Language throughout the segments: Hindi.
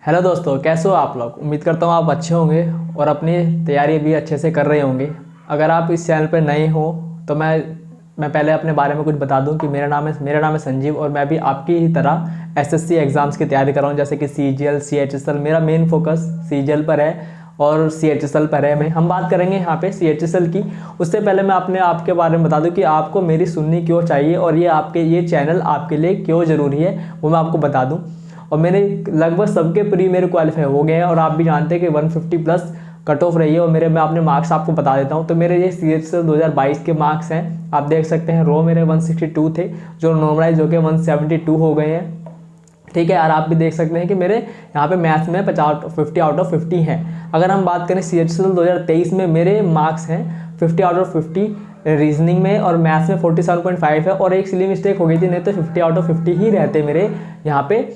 हेलो दोस्तों, कैसे हो आप लोग। उम्मीद करता हूँ आप अच्छे होंगे और अपनी तैयारी भी अच्छे से कर रहे होंगे। अगर आप इस चैनल पर नए हो तो मैं पहले अपने बारे में कुछ बता दूं कि मेरा नाम है संजीव और मैं भी आपकी ही तरह एसएससी एग्ज़ाम्स की तैयारी कर रहा हूँ, जैसे कि सीजीएल, सीएचएसएल। मेरा मेन फोकस सीजीएल पर है और सीएचएसएल पर है। हम बात करेंगे यहाँ पे सीएचएसएल की। उससे पहले मैं आपके बारे में बता दूं कि आपको मेरी सुननी क्यों चाहिए और ये चैनल आपके लिए क्यों ज़रूरी है, वो मैं आपको बता दूँ। और मेरे लगभग सबके प्री मेरे क्वालिफाई हो गए हैं और आप भी जानते हैं कि 150 प्लस कट ऑफ रही है। और मैं अपने मार्क्स आपको बता देता हूँ। तो मेरे ये सीएचएसएल 2022 के मार्क्स हैं, आप देख सकते हैं। रो मेरे 162 थे जो नॉर्मलाइज होकर 172 हो गए हैं, ठीक है। और आप भी देख सकते हैं कि मेरे यहाँ पे मैथ्स में 50 आउट ऑफ 50 हैं। अगर हम बात करें सीएचएसएल 2023 में मेरे मार्क्स हैं 50 आउट ऑफ 50 रीजनिंग में और मैथ्स में 47.5 है। और एक सिली मिस्टेक हो गई थी, नहीं तो 50 आउट ऑफ 50 ही रहते मेरे यहाँ पे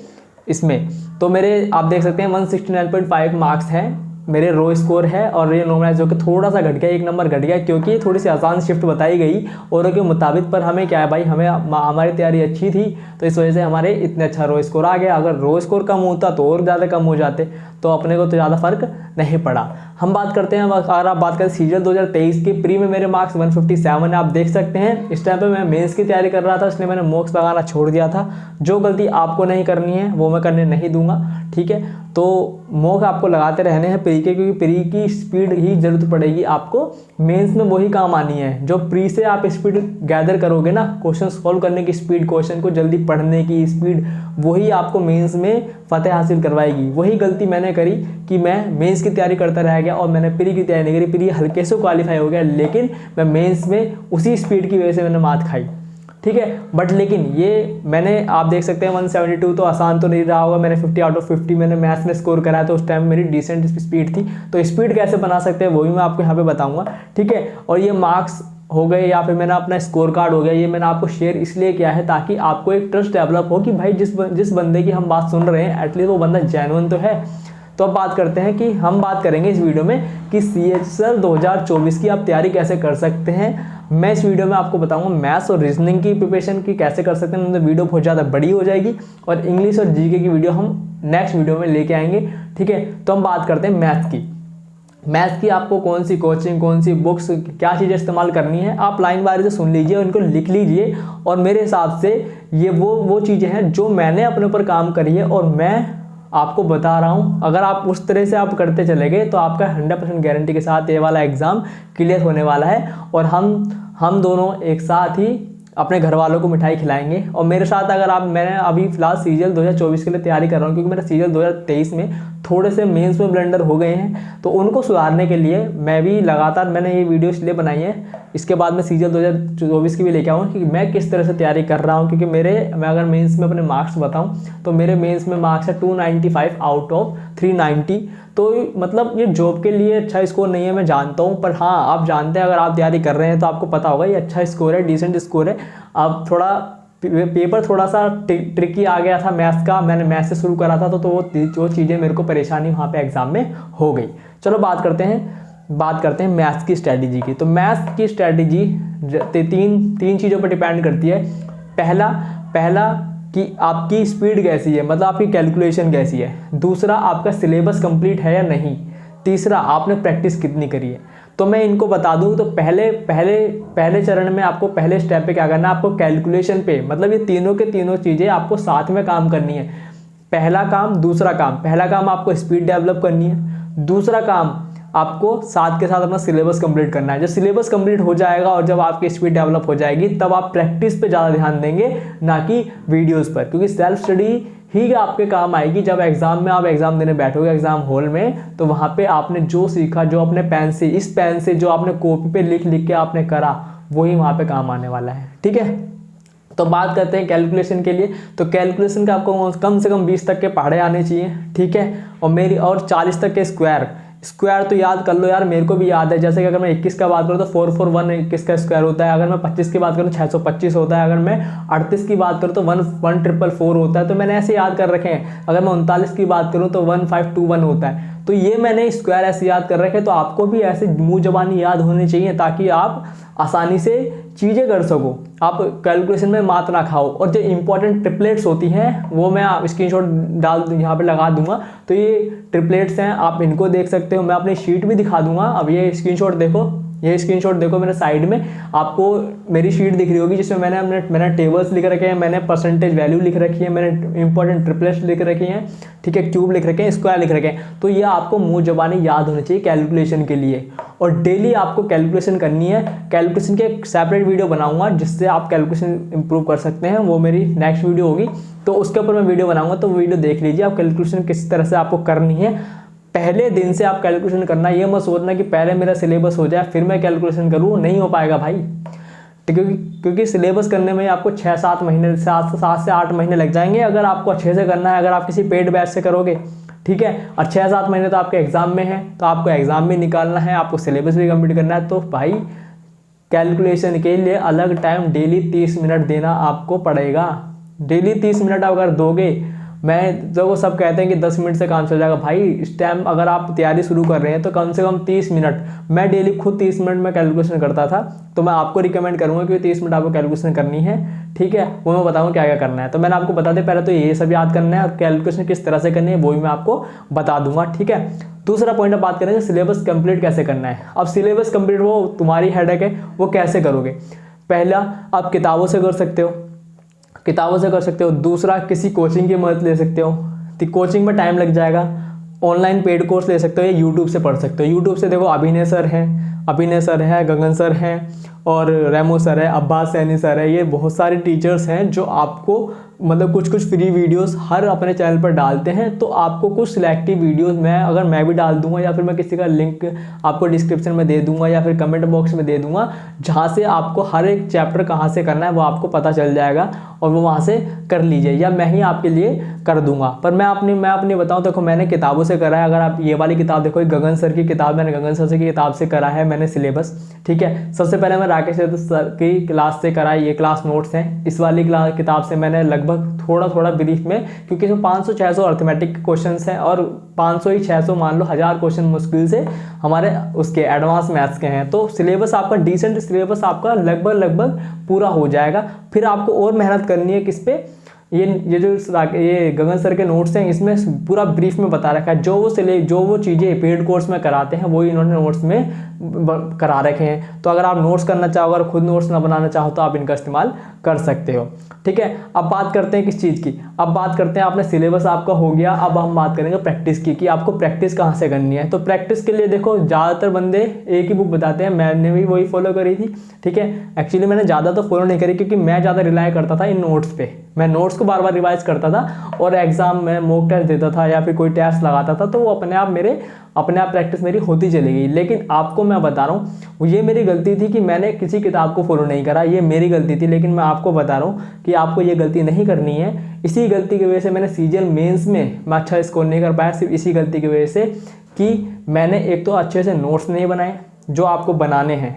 इसमें। तो मेरे आप देख सकते हैं 169.5 मार्क्स हैं मेरे रो स्कोर है। और ये नॉर्मलाइज होकर थोड़ा सा घट गया, 1 नंबर घट गया, क्योंकि थोड़ी सी आसान शिफ्ट बताई गई औरों के मुताबिक। पर हमें क्या है भाई, हमारी तैयारी अच्छी थी तो इस वजह से हमारे इतने अच्छा रो स्कोर आ गया। अगर रो स्कोर कम होता तो और ज़्यादा कम हो जाते, तो अपने को तो ज़्यादा फर्क नहीं पड़ा। हम बात करते हैं, अगर आप बात करें सीजीएल 2023 के प्री में मेरे मार्क्स 157 है, आप देख सकते हैं। इस टाइम पे मैं मेंस की तैयारी कर रहा था, इसलिए मैंने मॉक्स लगाना छोड़ दिया था। जो गलती आपको नहीं करनी है वो मैं करने नहीं दूंगा, ठीक है। तो मॉक आपको लगाते रहने हैं प्री के, क्योंकि प्री की स्पीड ही जरूरत पड़ेगी आपको। मेंस में वही काम आनी है जो प्री से आप स्पीड गैदर करोगे ना, क्वेश्चन सॉल्व करने की स्पीड, क्वेश्चन को जल्दी पढ़ने की स्पीड, वही आपको मेंस में फतेह हासिल करवाएगी। वही गलती मैंने करी कि मैं मेंस की तैयारी करता रह गया और मैंने प्री की तैयारी नहीं करी। प्री हल्के से क्वालिफाई हो गया, लेकिन मैं मेंस में उसी स्पीड की वजह से मैंने मात खाई, ठीक है। बट लेकिन ये मैंने, आप देख सकते हैं 172 तो आसान तो नहीं रहा होगा। मैंने 50 आउट ऑफ 50 मैंने मैथ्स में स्कोर कराया, तो उस टाइम मेरी डिसेंट स्पीड थी। तो स्पीड कैसे बना सकते हैं वो भी मैं आपको यहाँ पे बताऊंगा, ठीक है। और ये मार्क्स हो गए या फिर मैंने अपना स्कोर कार्ड हो गया, ये मैंने आपको शेयर इसलिए किया है ताकि आपको एक ट्रस्ट डेवलप हो कि भाई जिस बंदे की हम बात सुन रहे हैं एटलीस्ट वो बंदा जेन्युइन तो है। तो अब बात करते हैं कि हम बात करेंगे इस वीडियो में कि सीएचएसएल 2024 की आप तैयारी कैसे कर सकते हैं। मैं इस वीडियो में आपको बताऊंगा मैथ्स और रीजनिंग की प्रिपरेशन की कैसे कर सकते हैं। तो वीडियो बहुत ज़्यादा बड़ी हो जाएगी और इंग्लिश और जीके की वीडियो हम नेक्स्ट वीडियो में लेके आएंगे, ठीक है। तो हम बात करते हैं मैथ्स की। मैथ्स की आपको कौन सी कोचिंग, कौन सी बुक्स, क्या चीज़ें इस्तेमाल करनी है, आप लाइन बारी से सुन लीजिए, उनको लिख लीजिए। और मेरे हिसाब से ये वो चीज़ें हैं जो मैंने अपने ऊपर काम करी है और मैं आपको बता रहा हूँ। अगर आप उस तरह से आप करते चले गए तो आपका 100% गारंटी के साथ ये वाला एग्ज़ाम क्लियर होने वाला है। और हम दोनों एक साथ ही अपने घर वालों को मिठाई खिलाएंगे। और मेरे साथ अगर मैंने अभी फिलहाल सीजीएल 2024 के लिए तैयारी कर रहा हूँ, क्योंकि मेरा सीजीएल 2023 में थोड़े से मेंस में ब्लंडर हो गए हैं, तो उनको सुधारने के लिए मैं भी लगातार मैंने ये वीडियो इसलिए बनाई है। इसके बाद मैं सीजीएल 2024 की भी लेके आऊँगा कि मैं किस तरह से तैयारी कर रहा हूँ। क्योंकि मैं अगर मेंस में अपने मार्क्स बताऊँ तो मेरे मेंस में मार्क्स है 295 आउट ऑफ 390। तो मतलब ये जॉब के लिए अच्छा स्कोर नहीं है, मैं जानता हूँ। पर हाँ, आप जानते हैं अगर आप तैयारी कर रहे हैं तो आपको पता होगा ये अच्छा स्कोर है, डिसेंट स्कोर है। अब थोड़ा पेपर थोड़ा सा ट्रिकी आ गया था मैथ्स का, मैंने मैथ्स से शुरू करा था तो वो चीज़ें मेरे को परेशानी वहाँ पे एग्जाम में हो गई। चलो बात करते हैं मैथ्स की स्ट्रैटेजी की। तो मैथ्स की स्ट्रैटेजी तीन चीज़ों पर डिपेंड करती है। पहला कि आपकी स्पीड कैसी है, मतलब आपकी कैलकुलेशन कैसी है। दूसरा, आपका सिलेबस कंप्लीट है या नहीं। तीसरा, आपने प्रैक्टिस कितनी करी है। तो मैं इनको बता दूं तो पहले चरण में आपको पहले स्टेप पे क्या करना है, आपको कैलकुलेशन पे, मतलब ये तीनों के तीनों चीज़ें आपको साथ में काम करनी है। पहला काम आपको स्पीड डेवलप करनी है। दूसरा काम आपको साथ के साथ अपना सिलेबस कंप्लीट करना है। जब सिलेबस कंप्लीट हो जाएगा और जब आपकी स्पीड डेवलप हो जाएगी तब आप प्रैक्टिस पे ज़्यादा ध्यान देंगे, ना कि वीडियोस पर। क्योंकि सेल्फ स्टडी ही आपके काम आएगी जब आप एग्ज़ाम देने बैठोगे एग्ज़ाम हॉल में, तो वहाँ पे आपने जो सीखा, जो अपने इस पेन से जो आपने कॉपी पे लिख के आपने करा, वही वहाँ पे काम आने वाला है, ठीक है। तो बात करते हैं कैलकुलेशन के लिए। तो कैलकुलेशन का आपको कम से कम 20 तक के पहाड़े आने चाहिए, ठीक है। और 40 तक के स्क्वायर तो याद कर लो यार, मेरे को भी याद है। जैसे कि अगर मैं 21 का बात करूँ तो 441 21 का स्क्वायर होता है। अगर मैं 25 की बात करूँ 625 होता है। अगर मैं 38 की बात करूँ तो 11444 होता है। तो मैंने ऐसे याद कर रखे हैं। अगर मैं 39 की बात करूँ तो 1521 होता है। तो ये मैंने स्क्वायर ऐसे याद कर रखे, तो आपको भी ऐसे मुंह ज़बानी याद होने चाहिए ताकि आप आसानी से चीज़ें कर सको, आप कैलकुलेशन में मात ना खाओ। और जो इंपॉर्टेंट ट्रिपलेट्स होती हैं वो मैं स्क्रीनशॉट डाल यहाँ पे लगा दूंगा, तो ये ट्रिपलेट्स हैं, आप इनको देख सकते हो। मैं अपनी शीट भी दिखा दूंगा। अब ये स्क्रीनशॉट देखो, ये स्क्रीनशॉट देखो मेरे साइड में, आपको मेरी शीट दिख रही होगी जिसमें मैंने टेबल्स लिख रखे हैं, मैंने परसेंटेज वैल्यू लिख रखी है, मैंने इंपॉर्टेंट ट्रिपलेट्स लिख रखी हैं, ठीक है, क्यूब लिख रखे हैं, स्क्वायर लिख रखे हैं। तो ये आपको मुंह ज़बानी याद होनी चाहिए कैलकुलेशन के लिए, और डेली आपको कैलकुलेशन करनी है। कैलकुलेशन के एक सेपरेट वीडियो बनाऊंगा जिससे आप कैलकुलेशन इंप्रूव कर सकते हैं, वो मेरी नेक्स्ट वीडियो होगी, तो उसके ऊपर मैं वीडियो बनाऊंगा, तो वीडियो देख लीजिए। आप कैलकुलेशन किस तरह से आपको करनी है, पहले दिन से आप कैलकुलेशन करना। ये मत सोचना कि पहले मेरा सिलेबस हो जाए फिर मैं कैलकुलेशन करूँ, नहीं हो पाएगा भाई, क्योंकि सिलेबस करने में आपको 6-7 महीने, 7 से 8 महीने लग जाएंगे अगर आपको अच्छे से करना है। अगर आप किसी पेड बैच से करोगे, ठीक है, और 6-7 महीने तो आपके एग्जाम में है, तो आपको एग्जाम भी निकालना है, आपको सिलेबस भी कंप्लीट करना है। तो भाई कैलकुलेशन के लिए अलग टाइम डेली 30 मिनट देना आपको पड़ेगा। डेली 30 मिनट अगर दोगे, मैं जो वो सब कहते हैं कि 10 मिनट से काम चल जाएगा, भाई इस टाइम अगर आप तैयारी शुरू कर रहे हैं तो कम से कम 30 मिनट, मैं डेली खुद 30 मिनट में कैलकुलेशन करता था, तो मैं आपको रिकमेंड करूंगा कि 30 मिनट आपको कैलकुलेशन करनी है, ठीक है। वो मैं बताऊंगा क्या क्या करना है। तो मैंने आपको बता दिया, पहले तो ये सब याद करना है, और कैलकुलेशन किस तरह से करनी है वो भी मैं आपको बता दूंगा, ठीक है। दूसरा पॉइंट अब बात करेंगे सिलेबस कंप्लीट कैसे करना है। अब सिलेबस कंप्लीट वो तुम्हारी हेडेक है, वो कैसे करोगे। पहला, आप किताबों से कर सकते हो, किताबों से कर सकते हो। दूसरा, किसी कोचिंग की मदद ले सकते हो, तो कोचिंग में टाइम लग जाएगा। ऑनलाइन पेड कोर्स ले सकते हो या यूट्यूब से पढ़ सकते हो। यूट्यूब से देखो अभिनय सर है, गगन सर हैं, और रेमो सर है, अब्बास सैनी सर है, ये बहुत सारे टीचर्स हैं जो आपको मतलब कुछ फ्री वीडियोस हर अपने चैनल पर डालते हैं। तो आपको कुछ सिलेक्टिव वीडियोस मैं भी डाल दूंगा, या फिर मैं किसी का लिंक आपको डिस्क्रिप्शन में दे दूंगा या फिर कमेंट बॉक्स में दे दूंगा, जहां से आपको हर एक चैप्टर कहां से करना है वो आपको पता चल जाएगा, और वो वहां से कर लीजिए, या मैं ही आपके लिए कर दूंगा। पर मैं अपनी बताऊं, देखो मैंने किताबों से करा है। अगर आप ये वाली किताब देखो, गगन सर की किताब, मैंने गगन सर की किताब से करा है मैंने सिलेबस, ठीक है। सबसे पहले मैं राकेश सर की क्लास से करा है, ये क्लास नोट्स हैं। इस वाली किताब से मैंने लगभग थोड़ा ब्रीफ में, क्योंकि इसमें 500-600 अर्थमेटिक के क्वेश्चंस हैं, और 500 ही 600 मान लो 1000 क्वेश्चन मुश्किल से हमारे उसके एडवांस मैथ्स के हैं। तो सिलेबस आपका डिसेंट, सिलेबस आपका लगभग पूरा हो जाएगा। फिर आपको और मेहनत करनी है किस पे, ये गगन सर के नोट्स हैं, इसमें पूरा ब्रीफ में बता रखा है। जो वो चीज़ें पेड कोर्स में कराते हैं वही इन्होंने नोट्स में करा रखे हैं। तो अगर आप नोट्स करना चाहो, अगर खुद नोट्स ना बनाना चाहो, तो आप इनका इस्तेमाल कर सकते हो, ठीक है। अब बात करते हैं किस चीज़ की, अब बात करते हैं, आपने सिलेबस आपका हो गया, अब हम बात करेंगे प्रैक्टिस की, कि आपको प्रैक्टिस कहाँ से करनी है। तो प्रैक्टिस के लिए देखो, ज़्यादातर बंदे एक ही बुक बताते हैं, मैंने भी वही फॉलो करी थी, ठीक है। एक्चुअली मैंने ज़्यादा तो फॉलो नहीं करी, क्योंकि मैं ज़्यादा रिलाय करता था इन नोट्स पे, मैं नोट्स को बार बार रिवाइज करता था, और एग्जाम में मॉक टेस्ट देता था या फिर कोई टेस्ट लगाता था, तो वो अपने आप प्रैक्टिस मेरी होती चली गई। लेकिन आपको मैं बता रहा हूँ, ये मेरी गलती थी कि मैंने किसी किताब को फॉलो नहीं करा, ये मेरी गलती थी। लेकिन मैं आपको बता रहा हूँ कि आपको ये गलती नहीं करनी है। इसी गलती की वजह से मैंने सीजीएल मेंस में मैं अच्छा स्कोर नहीं कर पाया, सिर्फ इसी गलती की वजह से कि मैंने एक तो अच्छे से नोट्स नहीं बनाए जो आपको बनाने हैं,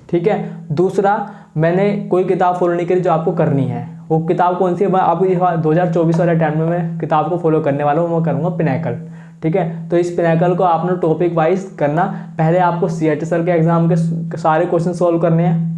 ठीक है। दूसरा, मैंने कोई किताब फॉलो नहीं करी जो आपको करनी है। वो किताब कौन सी है, आपको 2024 वाले टाइम में मैं किताब को फॉलो करने वाला हूँ, मैं करूँगा पिनैकल, ठीक है। तो इस पिनैकल को आपने टॉपिक वाइज करना। पहले आपको CHSL के एग्जाम के सारे क्वेश्चन सॉल्व करने हैं।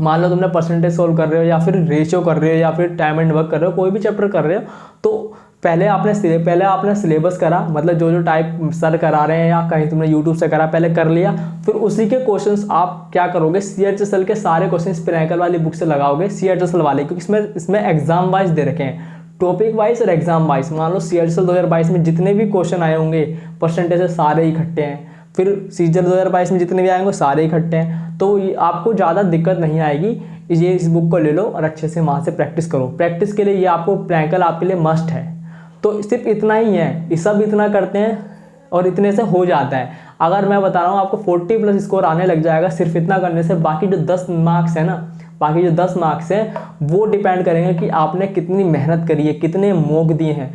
मान लो तुमने परसेंटेज सॉल्व कर रहे हो, या फिर रेशियो कर रहे हो, या फिर टाइम एंड वर्क कर रहे हो, कोई भी चैप्टर कर रहे हो, तो पहले आपने सिलेबस करा, मतलब जो टाइप सर करा रहे हैं या कहीं तुमने यूट्यूब से करा, पहले कर लिया। फिर उसी के क्वेश्चंस आप क्या करोगे, CHSL के सारे क्वेश्चंस पिनैकल वाली बुक से लगाओगे, CHSL वाले, क्योंकि इसमें एग्जाम वाइज दे रखे हैं, टॉपिक वाइज और एग्जाम वाइज। मान लो CHSL 2022 में जितने भी क्वेश्चन आए होंगे परसेंटेज से, सारे इकट्ठे हैं। फिर CGL 2022 में जितने भी आएंगे सारे इकट्ठे हैं, तो आपको ज़्यादा दिक्कत नहीं आएगी। ये इस बुक को ले लो और अच्छे से वहाँ से प्रैक्टिस करो। प्रैक्टिस के लिए ये आपको पिनैकल आपके लिए मस्ट है। तो सिर्फ इतना ही है, ये सब इतना करते हैं और इतने से हो जाता है। अगर मैं बता रहा हूँ आपको 40+ स्कोर आने लग जाएगा सिर्फ इतना करने से। बाकी जो 10 मार्क्स है ना, बाकी जो 10 मार्क्स हैं वो डिपेंड करेंगे कि आपने कितनी मेहनत करी है, कितने मॉक दिए हैं,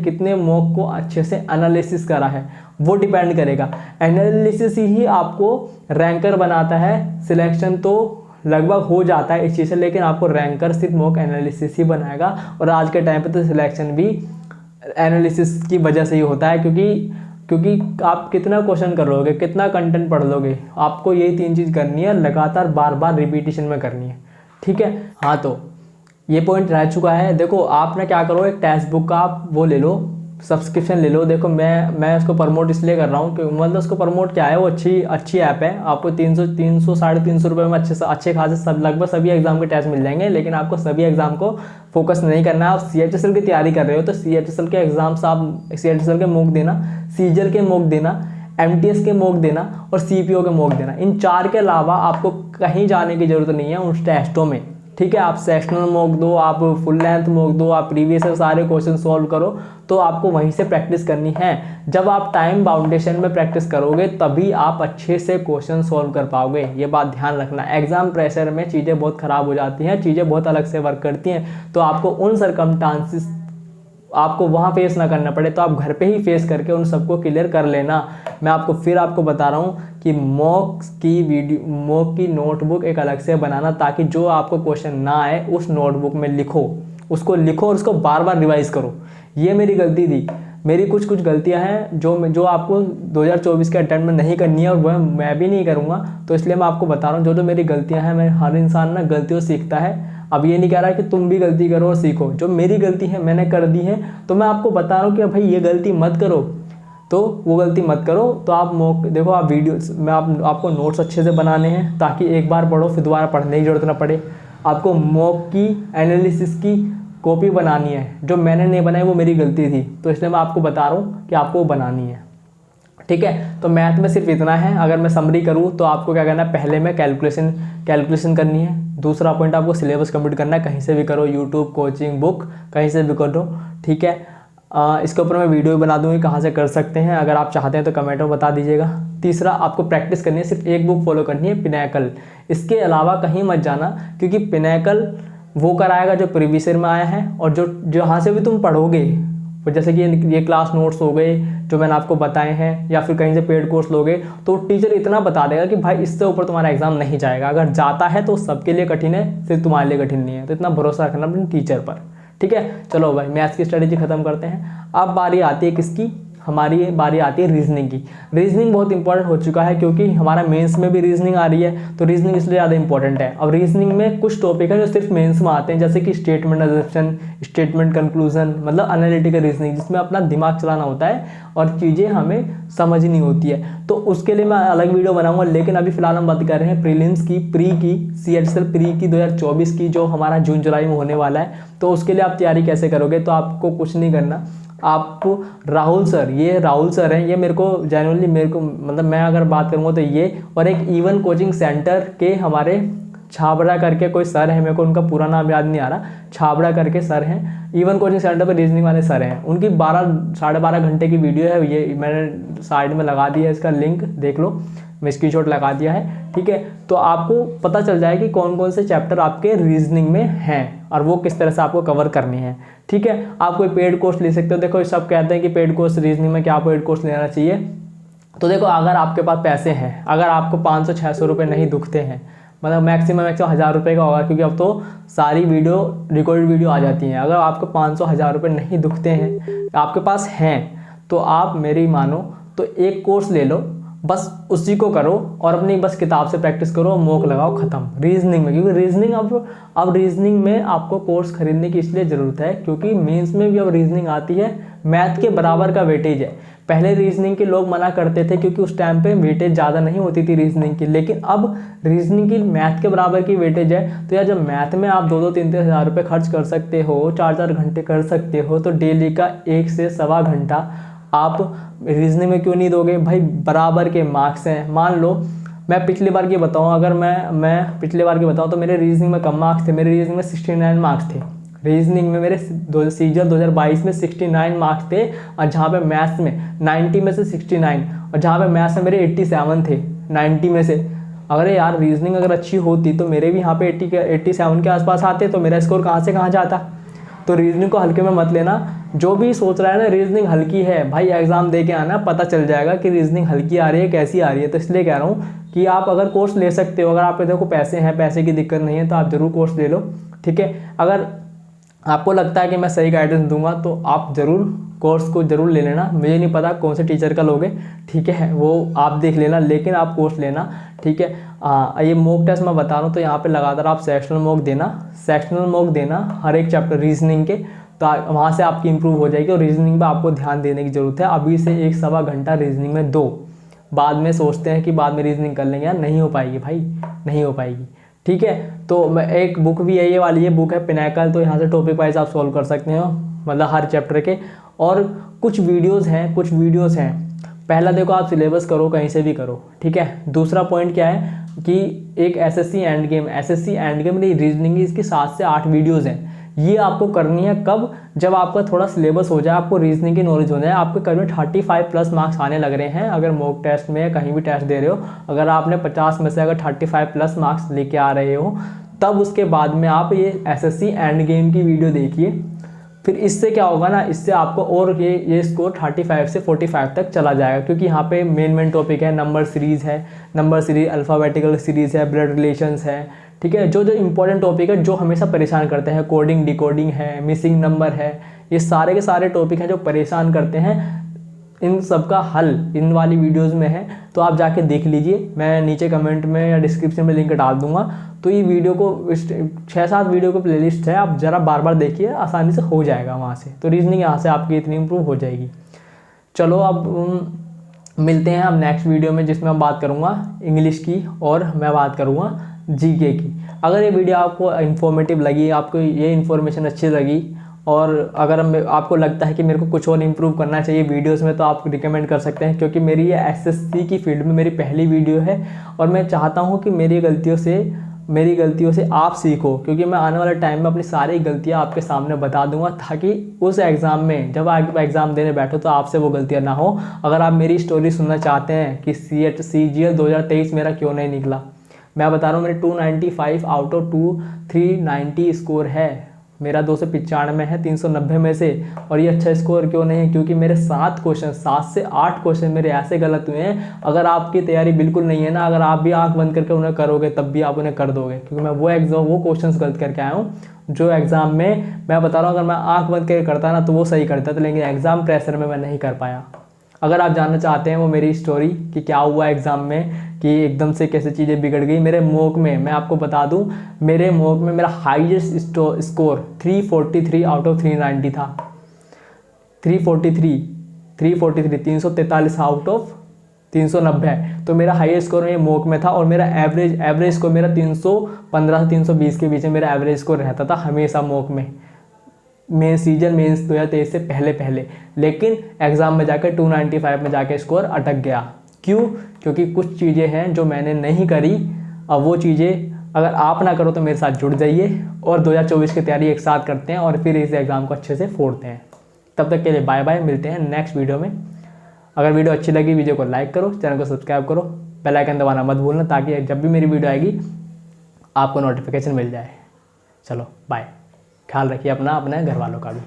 कितने मॉक को अच्छे से एनालिसिस करा है, वो डिपेंड करेगा। एनालिसिस ही आपको रैंकर बनाता है। सिलेक्शन तो लगभग हो जाता है इस चीज़ से, लेकिन आपको रैंकर सिर्फ मॉक एनालिसिस ही बनाएगा। और आज के टाइम पे तो सिलेक्शन भी एनालिसिस की वजह से ही होता है, क्योंकि क्योंकि आप कितना क्वेश्चन कर लोगे, कितना कंटेंट पढ़ लोगे, आपको यही 3 चीज़ करनी है, लगातार बार बार रिपीटिशन में करनी है, ठीक है। हाँ, तो ये पॉइंट रह चुका है। देखो आप ना क्या करो, एक टेक्स्ट बुक का आप वो ले लो, सब्सक्रिप्शन ले लो। देखो मैं उसको प्रमोट इसलिए कर रहा हूँ कि मतलब उसको प्रमोट क्या है, वो अच्छी ऐप है। आपको 300 साढ़े 300 रुपये में अच्छे खासे सब लगभग सभी एग्जाम के टेस्ट मिल जाएंगे। लेकिन आपको सभी एग्जाम को फोकस नहीं करना है। आप CHSL की तैयारी कर रहे हो तो CHSL के एग्जाम्स आप CHSL के मॉक देना, CGL के मॉक देना, MTS के मॉक देना और CPO के मॉक देना। इन 4 के अलावा आपको कहीं जाने की जरूरत नहीं है उन टेस्टों में, ठीक है। आप सेक्शनल मॉक दो, आप फुल लेंथ मॉक दो, आप प्रीवियस सारे क्वेश्चन सॉल्व करो, तो आपको वहीं से प्रैक्टिस करनी है। जब आप टाइम बाउंडेशन में प्रैक्टिस करोगे तभी आप अच्छे से क्वेश्चन सॉल्व कर पाओगे, ये बात ध्यान रखना। एग्जाम प्रेशर में चीज़ें बहुत ख़राब हो जाती हैं, चीज़ें बहुत अलग से वर्क करती हैं, तो आपको उन सर्कमस्टांसिस आपको वहाँ फेस ना करना पड़े, तो आप घर पे ही फेस करके उन सबको क्लियर कर लेना। मैं आपको बता रहा हूँ कि मॉक की नोटबुक एक अलग से बनाना, ताकि जो आपको क्वेश्चन ना आए उस नोटबुक में उसको लिखो और उसको बार बार रिवाइज करो। ये मेरी गलती थी, मेरी कुछ गलतियां हैं जो आपको 2024 के अटेम्प्ट में नहीं करनी है, और वह मैं भी नहीं करूँगा। तो इसलिए मैं आपको बता रहा हूँ जो मेरी गलतियाँ हैं। हर इंसान ना गलतियों से सीखता है। अब ये नहीं कह रहा कि तुम भी गलती करो और सीखो, जो मेरी गलती है मैंने कर दी है, तो मैं आपको बता रहा हूँ कि भाई ये गलती मत करो, तो वो गलती मत करो। तो आप देखो, आप वीडियोस में आपको नोट्स अच्छे से बनाने हैं, ताकि एक बार पढ़ो फिर दोबारा पढ़ने की जरूरत ना पड़े। आपको मॉक की एनालिसिस की कॉपी बनानी है, जो मैंने नहीं बनाई वो मेरी गलती थी, तो इसलिए मैं आपको बता रहा हूँ कि आपको बनानी है, ठीक है। तो मैथ में सिर्फ इतना है। अगर मैं समरी करूँ तो आपको क्या करना है, पहले में कैलकुलेशन करनी है। दूसरा पॉइंट, आपको सिलेबस कंप्लीट करना है, कहीं से भी करो, यूट्यूब, कोचिंग, बुक, कहीं से भी करो, ठीक है। इसके ऊपर मैं वीडियो भी बना दूंगी कहाँ से कर सकते हैं, अगर आप चाहते हैं तो कमेंट में बता दीजिएगा। तीसरा, आपको प्रैक्टिस करनी है, सिर्फ एक बुक फॉलो करनी है, पिनैकल। इसके अलावा कहीं मत जाना, क्योंकि पिनैकल वो कराएगा जो प्रीवियस ईयर में आया है, और जो जहाँ से भी तुम पढ़ोगे, जैसे कि ये क्लास नोट्स हो गए जो मैंने आपको बताए हैं, या फिर कहीं से पेड कोर्स लोगे, तो टीचर इतना बता देगा कि भाई इससे ऊपर तुम्हारा एग्जाम नहीं जाएगा। अगर जाता है तो सबके लिए कठिन है, सिर्फ तुम्हारे लिए कठिन नहीं है। तो इतना भरोसा रखना अपने टीचर पर, ठीक है। चलो भाई, मैथ्स की स्ट्रेटेजी खत्म करते हैं। अब बारी आती है किसकी, हमारी बारी आती है रीजनिंग की। रीजनिंग बहुत इंपॉर्टेंट हो चुका है, क्योंकि हमारा मेंस में भी रीजनिंग आ रही है, तो रीजनिंग इसलिए ज़्यादा इंपॉर्टेंट है। अब रीजनिंग में कुछ टॉपिक है जो सिर्फ मेंस में आते हैं, जैसे कि स्टेटमेंट अजम्पशन, स्टेटमेंट कंक्लूजन, मतलब एनालिटिकल रीजनिंग, जिसमें अपना दिमाग चलाना होता है और चीज़ें हमें समझनी होती है। तो उसके लिए मैं अलग वीडियो बनाऊंगा, लेकिन अभी फिलहाल हम बात कर रहे हैं प्रीलिम्स की, CHSL प्री की 2024 की, जो हमारा जून जुलाई में होने वाला है। तो उसके लिए आप तैयारी कैसे करोगे, तो आपको कुछ नहीं करना। आपको राहुल सर हैं, ये मेरे को जेन्युइनली मतलब मैं अगर बात करूँगा तो ये, और एक इवन कोचिंग सेंटर के हमारे छाबड़ा करके कोई सर है, मेरे को उनका पूरा नाम याद नहीं आ रहा, छाबड़ा करके सर हैं, इवन कोचिंग सेंटर पर रीजनिंग वाले सर हैं। उनकी 12 12.5 घंटे की वीडियो है, ये मैंने साइड में लगा दिया है, इसका लिंक देख लो, मैं स्क्रीनशॉट लगा दिया है, ठीक है। तो आपको पता चल जाएगा कि कौन कौन से चैप्टर आपके रीजनिंग में हैं और वो किस तरह से आपको कवर करने हैं, ठीक है। आप कोई पेड कोर्स ले सकते हो। देखो सब कहते हैं कि पेड कोर्स रीजनिंग में क्या पेड कोर्स लेना चाहिए, तो देखो अगर आपके पास पैसे हैं, अगर आपको 500-600 रुपये नहीं दुखते हैं, मतलब मैक्सिमम 1000 रुपये का होगा, क्योंकि अब तो सारी रिकॉर्डेड वीडियो आ जाती हैं। अगर आपको 500-1000 रुपये नहीं दुखते हैं, आपके पास हैं, तो आप मेरी मानो तो एक कोर्स ले लो, बस उसी को करो और अपनी बस किताब से प्रैक्टिस करो, मॉक लगाओ, खत्म रीजनिंग में। क्योंकि रीजनिंग अब रीजनिंग में आपको कोर्स खरीदने की इसलिए ज़रूरत है क्योंकि मेंस में भी अब रीजनिंग आती है, मैथ के बराबर का वेटेज है। पहले रीजनिंग के लोग मना करते थे क्योंकि उस टाइम पे वेटेज ज़्यादा नहीं होती थी रीजनिंग की, लेकिन अब रीजनिंग की मैथ के बराबर की वेटेज है। तो यार जब मैथ में आप 2-2, 3-3 हज़ार रुपये खर्च कर सकते हो, 4-4 घंटे कर सकते हो, तो डेली का 1 से सवा घंटा आप रीजनिंग में क्यों नहीं दोगे भाई? बराबर के मार्क्स हैं। मान लो मैं पिछली बार की बताऊं, अगर मैं पिछली बार की बताऊं तो मेरे रीजनिंग में कम मार्क्स थे। मेरे रीजनिंग में 69 मार्क्स थे। रीजनिंग में मेरे सीजन 2022 में 69 मार्क्स थे, और जहाँ पे मैथ्स में 90 में से 69, और जहाँ पे मैथ्स में मेरे 87 थे 90 में से। अगर यार रीजनिंग अगर अच्छी होती तो मेरे भी यहाँ पे 87 के आसपास आते, तो मेरा स्कोर कहाँ से कहाँ जाता। तो रीजनिंग को हल्के में मत लेना। जो भी सोच रहा है ना रीजनिंग हल्की है, भाई एग्जाम दे के आना, पता चल जाएगा कि रीजनिंग हल्की आ रही है कैसी आ रही है। तो इसलिए कह रहा हूँ कि आप अगर कोर्स ले सकते हो, अगर आप देखो पैसे हैं, पैसे की दिक्कत नहीं है, तो आप जरूर कोर्स ले लो, ठीक है। अगर आपको लगता है कि मैं सही गाइडेंस दूंगा तो आप ज़रूर कोर्स को ज़रूर ले लेना। मुझे नहीं पता कौन से टीचर का लोगे, ठीक है, वो आप देख लेना, लेकिन आप कोर्स लेना, ठीक है। ये मॉक टेस्ट मैं बता रहा हूँ तो यहाँ पे लगातार आप सेक्शनल मॉक देना हर एक चैप्टर रीजनिंग के, तो वहाँ से आपकी इंप्रूव हो जाएगी। और रीजनिंग पर आपको ध्यान देने की ज़रूरत है। अभी से 1-1.25 घंटा रीजनिंग में दो, बाद में सोचते हैं कि बाद में रीजनिंग कर लेंगे, यार नहीं हो पाएगी भाई, नहीं हो पाएगी, ठीक है। तो मैं एक बुक भी है, ये वाली ये बुक है पिनाकल, तो यहाँ से टॉपिक वाइज आप सॉल्व कर सकते हो, मतलब हर चैप्टर के। और कुछ वीडियोस हैं। पहला देखो, आप सिलेबस करो, कहीं से भी करो, ठीक है। दूसरा पॉइंट क्या है कि एक एसएससी एंड गेम नहीं, रीजनिंग की इसकी 7 से 8 वीडियोज़ हैं। ये आपको करनी है कब, जब आपका थोड़ा सिलेबस हो जाए, आपको रीजनिंग की नॉलेज हो जाए, आपके करीब 35+ मार्क्स आने लग रहे हैं। अगर मॉक टेस्ट में कहीं भी टेस्ट दे रहे हो, अगर आपने 50 में से अगर 35+ मार्क्स लेके आ रहे हो, तब उसके बाद में आप ये एसएससी एंड गेम की वीडियो देखिए। फिर इससे क्या होगा ना, इससे आपको और ये स्कोर 35 से 45 तक चला जाएगा, क्योंकि यहाँ पे मेन टॉपिक है, नंबर सीरीज़, अल्फ़ाबेटिकल सीरीज़ है, ब्लड रिलेशंस है, ठीक है। जो इंपॉर्टेंट टॉपिक है, जो हमेशा परेशान करते हैं, कोडिंग डिकोडिंग है, मिसिंग नंबर है, ये सारे के सारे टॉपिक हैं जो परेशान करते हैं। इन सब का हल इन वाली वीडियोज़ में है, तो आप जाके देख लीजिए। मैं नीचे कमेंट में या डिस्क्रिप्शन में लिंक डाल दूंगा। तो ये वीडियो को 6-7 वीडियो को प्लेलिस्ट है, आप ज़रा बार बार देखिए, आसानी से हो जाएगा वहाँ से। तो रीजनिंग यहाँ से आपकी इतनी इम्प्रूव हो जाएगी। चलो अब मिलते हैं हम नेक्स्ट वीडियो में, जिसमें मैं बात करूँगा इंग्लिश की और मैं बात करूँगा जीके की। अगर ये वीडियो आपको इन्फॉर्मेटिव लगी, आपको ये इन्फॉर्मेशन अच्छी लगी, और अगर आपको लगता है कि मेरे को कुछ और इम्प्रूव करना चाहिए वीडियोस में, तो आप रिकमेंड कर सकते हैं, क्योंकि मेरी ये एसएससी की फील्ड में मेरी पहली वीडियो है। और मैं चाहता हूँ कि मेरी गलतियों से आप सीखो, क्योंकि मैं आने वाले टाइम में अपनी सारी गलतियाँ आपके सामने बता दूंगा, ताकि उस एग्ज़ाम में जब आप एग्ज़ाम देने बैठो तो आपसे वो गलतियाँ ना हो। अगर आप मेरी स्टोरी सुनना चाहते हैं कि CGL 2023 मेरा क्यों नहीं निकला, मैं बता रहा हूँ, मेरे 295 आउट ऑफ 390 स्कोर है, मेरा 295 है 390 में से। और ये अच्छा स्कोर क्यों नहीं है, क्योंकि मेरे 7 से 8 क्वेश्चन मेरे ऐसे गलत हुए हैं। अगर आपकी तैयारी बिल्कुल नहीं है ना, अगर आप भी आंख बंद करके उन्हें करोगे, तब भी आप उन्हें कर दोगे, क्योंकि मैं वो क्वेश्चंस गलत करके आया हूँ जो एग्ज़ाम में, मैं बता रहा हूँ, अगर मैं आंख बंद करके करता ना तो वो सही करता था, लेकिन एग्ज़ाम प्रेशर में मैं नहीं कर पाया। अगर आप जानना चाहते हैं वो मेरी स्टोरी कि क्या हुआ एग्ज़ाम में, कि एकदम से कैसे चीज़ें बिगड़ गई, मेरे मॉक में मैं आपको बता दूं, मेरे मॉक में मेरा हाईएस्ट स्कोर 343 आउट ऑफ 390 था। 343 आउट ऑफ 390, तो मेरा हाईएस्ट स्कोर में मॉक में था। और मेरा एवरेज स्कोर मेरा 315 से 320 के बीच में मेरा एवरेज स्कोर रहता था हमेशा मॉक में, मेंस 2023 से पहले। लेकिन एग्ज़ाम में जाकर 295 में जाकर स्कोर अटक गया। क्यों? क्योंकि कुछ चीज़ें हैं जो मैंने नहीं करी। अब वो चीज़ें अगर आप ना करो तो मेरे साथ जुड़ जाइए, और 2024 की तैयारी एक साथ करते हैं, और फिर इस एग्ज़ाम को अच्छे से फोड़ते हैं। तब तक के लिए बाय बाय, मिलते हैं नेक्स्ट वीडियो में। अगर वीडियो अच्छी लगी, वीडियो को लाइक करो, चैनल को सब्सक्राइब करो, बेल आइकन दबाना मत भूलना, ताकि जब भी मेरी वीडियो आएगी आपको नोटिफिकेशन मिल जाए। चलो बाय, ख्याल रखिए अपना, अपने घर वालों का भी।